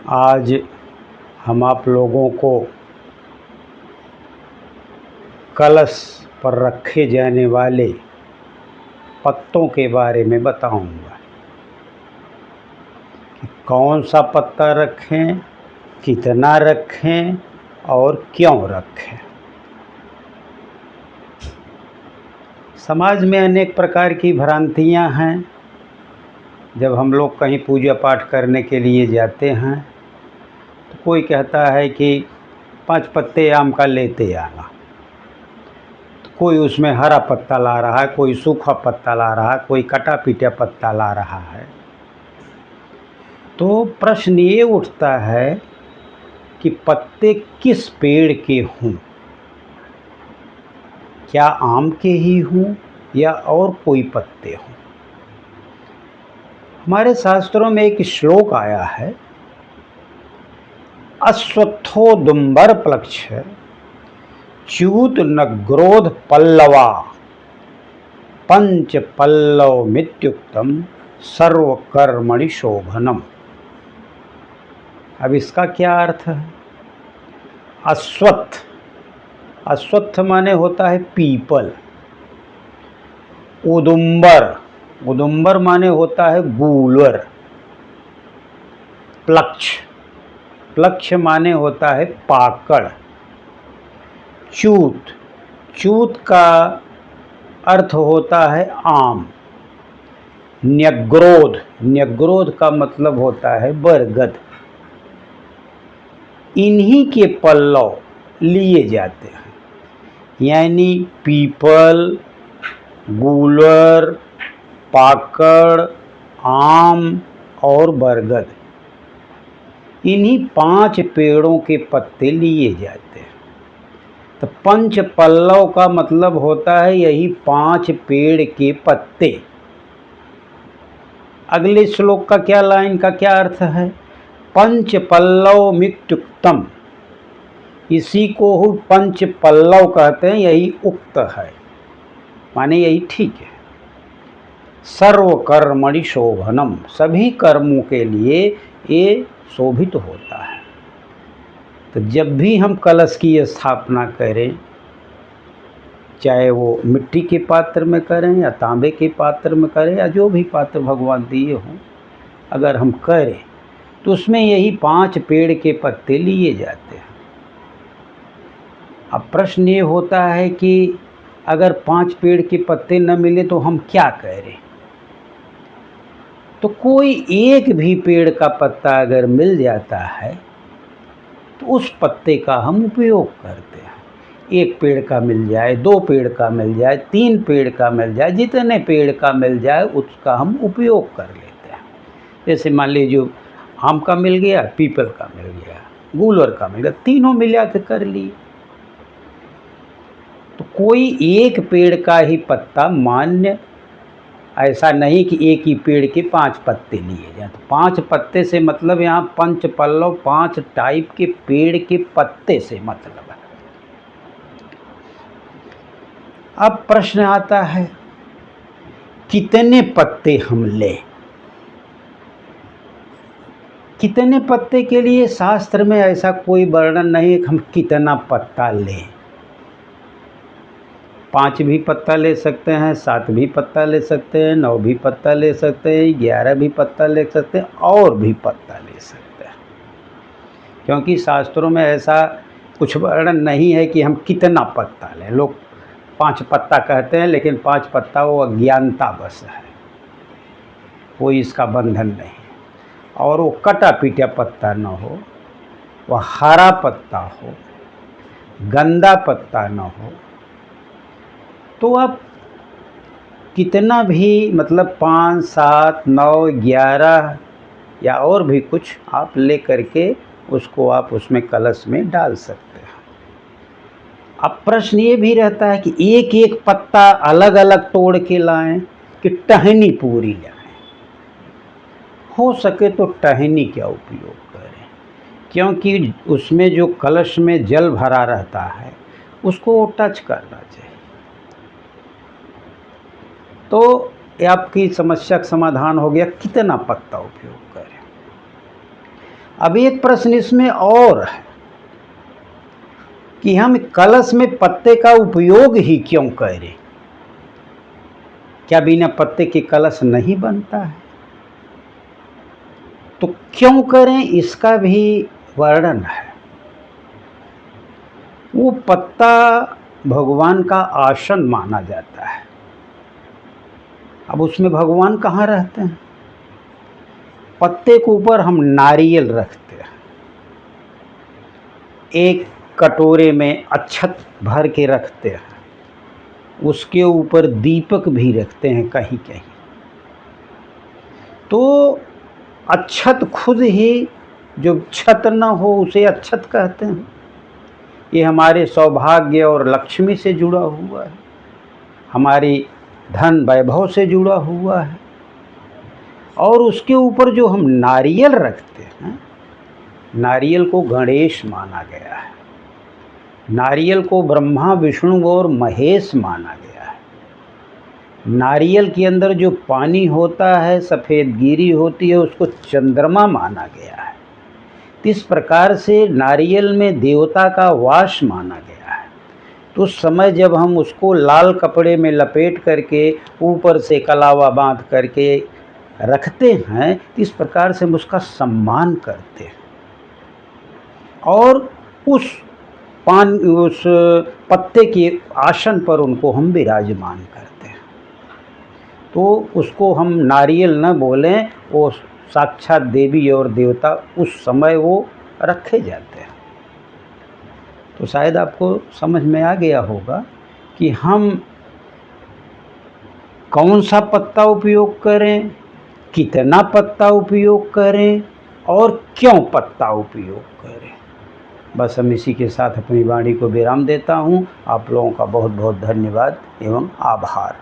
आज हम आप लोगों को कलश पर रखे जाने वाले पत्तों के बारे में बताऊंगा कि कौन सा पत्ता रखें, कितना रखें और क्यों रखें। समाज में अनेक प्रकार की भ्रांतियां हैं। जब हम लोग कहीं पूजा पाठ करने के लिए जाते हैं तो कोई कहता है कि 5 पत्ते आम का लेते आना, तो कोई उसमें हरा पत्ता ला रहा है, कोई सूखा पत्ता ला रहा है, कोई कटा पीटा पत्ता ला रहा है। तो प्रश्न ये उठता है कि पत्ते किस पेड़ के हों, क्या आम के ही हों या और कोई पत्ते हों। हमारे शास्त्रों में एक श्लोक आया है, अश्वत्थोदुम्बर प्लक्ष च्यूत नग्रोध पल्लवा पंच पल्लव मित्युक्तम सर्वकर्मणि शोभनम। अब इसका क्या अर्थ है। अश्वत्थ माने होता है पीपल। उदुम्बर माने होता है गूलर। प्लक्ष माने होता है पाकड़। च्यूत का अर्थ होता है आम। न्यग्रोध का मतलब होता है बरगद। इन्हीं के पल्लव लिए जाते हैं, यानी पीपल, गूलर, पाकड़, आम और बरगद, इन्हीं 5 पेड़ों के पत्ते लिए जाते हैं। तो पंच पल्लव का मतलब होता है यही 5 पेड़ के पत्ते। अगले श्लोक का क्या लाइन का क्या अर्थ है। पंच पल्लव मित्युक्तम, इसी को पंच पल्लव कहते हैं, यही उक्त है, माने यही ठीक है। सर्वकर्मणि शोभनम, सभी कर्मों के लिए ये शोभित होता है। तो जब भी हम कलश की स्थापना करें, चाहे वो मिट्टी के पात्र में करें या तांबे के पात्र में करें या जो भी पात्र भगवान दिए हों, अगर हम करें तो उसमें यही 5 पेड़ के पत्ते लिए जाते हैं। अब प्रश्न ये होता है कि अगर 5 पेड़ के पत्ते न मिले तो हम क्या करें। तो कोई एक भी पेड़ का पत्ता अगर मिल जाता है तो उस पत्ते का हम उपयोग करते हैं। 1 पेड़ का मिल जाए, 2 पेड़ का मिल जाए, 3 पेड़ का मिल जाए, जितने पेड़ का मिल जाए उसका हम उपयोग कर लेते हैं। जैसे मान लीजिए आम का मिल गया, पीपल का मिल गया, गूलर का मिल गया, तीनों मिला के कर लिए। तो कोई एक पेड़ का ही पत्ता मान्य, ऐसा नहीं कि एक ही पेड़ के 5 पत्ते लिए जाए। तो 5 पत्ते से मतलब यहाँ पंच पल्लव 5 टाइप के पेड़ के पत्ते से मतलब है। अब प्रश्न आता है कितने पत्ते हम लें। कितने पत्ते के लिए शास्त्र में ऐसा कोई वर्णन नहीं है कि हम कितना पत्ता लें। 5 भी पत्ता ले सकते हैं, 7 भी पत्ता ले सकते हैं, 9 भी पत्ता ले सकते हैं, 11 भी पत्ता ले सकते हैं और भी पत्ता ले सकते हैं, क्योंकि शास्त्रों में ऐसा कुछ वर्णन नहीं है कि हम कितना पत्ता लें। लोग 5 पत्ता कहते हैं, लेकिन 5 पत्ता वो अज्ञानता बस है, कोई इसका बंधन नहीं। और वो कटा पीटा पत्ता न हो, वह हरा पत्ता हो, गंदा पत्ता न हो। तो आप कितना भी मतलब 5, 7, 9, 11 या और भी कुछ आप ले करके उसको आप उसमें कलश में डाल सकते हैं। अब प्रश्न ये भी रहता है कि एक एक पत्ता अलग अलग तोड़ के लाएं कि टहनी पूरी लाएं। हो सके तो टहनी का उपयोग करें, क्योंकि उसमें जो कलश में जल भरा रहता है उसको टच करना चाहिए। तो आपकी समस्या का समाधान हो गया कितना पत्ता उपयोग करें। अब एक प्रश्न इसमें और है कि हम कलश में पत्ते का उपयोग ही क्यों करें? क्या बिना पत्ते के कलश नहीं बनता है? तो क्यों करें इसका भी वर्णन है। वो पत्ता भगवान का आसन माना जाता है। अब उसमें भगवान कहाँ रहते हैं? पत्ते के ऊपर हम नारियल रखते हैं, एक कटोरे में अक्षत भर के रखते हैं, उसके ऊपर दीपक भी रखते हैं कहीं कहीं। तो अक्षत खुद ही, जो छत न हो उसे अक्षत कहते हैं। ये हमारे सौभाग्य और लक्ष्मी से जुड़ा हुआ है, हमारी धन वैभव से जुड़ा हुआ है। और उसके ऊपर जो हम नारियल रखते हैं, नारियल को गणेश माना गया है, नारियल को ब्रह्मा विष्णु और महेश माना गया है। नारियल के अंदर जो पानी होता है, सफ़ेद गिरी होती है, उसको चंद्रमा माना गया है। इस प्रकार से नारियल में देवता का वास माना गया है। तो उस समय जब हम उसको लाल कपड़े में लपेट करके ऊपर से कलावा बांध करके रखते हैं, इस प्रकार से हम उसका सम्मान करते हैं और उस पत्ते के आसन पर उनको हम विराजमान करते हैं। तो उसको हम नारियल न बोलें, वो साक्षात देवी और देवता उस समय वो रखे जाते हैं। तो शायद आपको समझ में आ गया होगा कि हम कौन सा पत्ता उपयोग करें, कितना पत्ता उपयोग करें और क्यों पत्ता उपयोग करें। बस हम इसी के साथ अपनी वाणी को विराम देता हूँ। आप लोगों का बहुत बहुत धन्यवाद एवं आभार।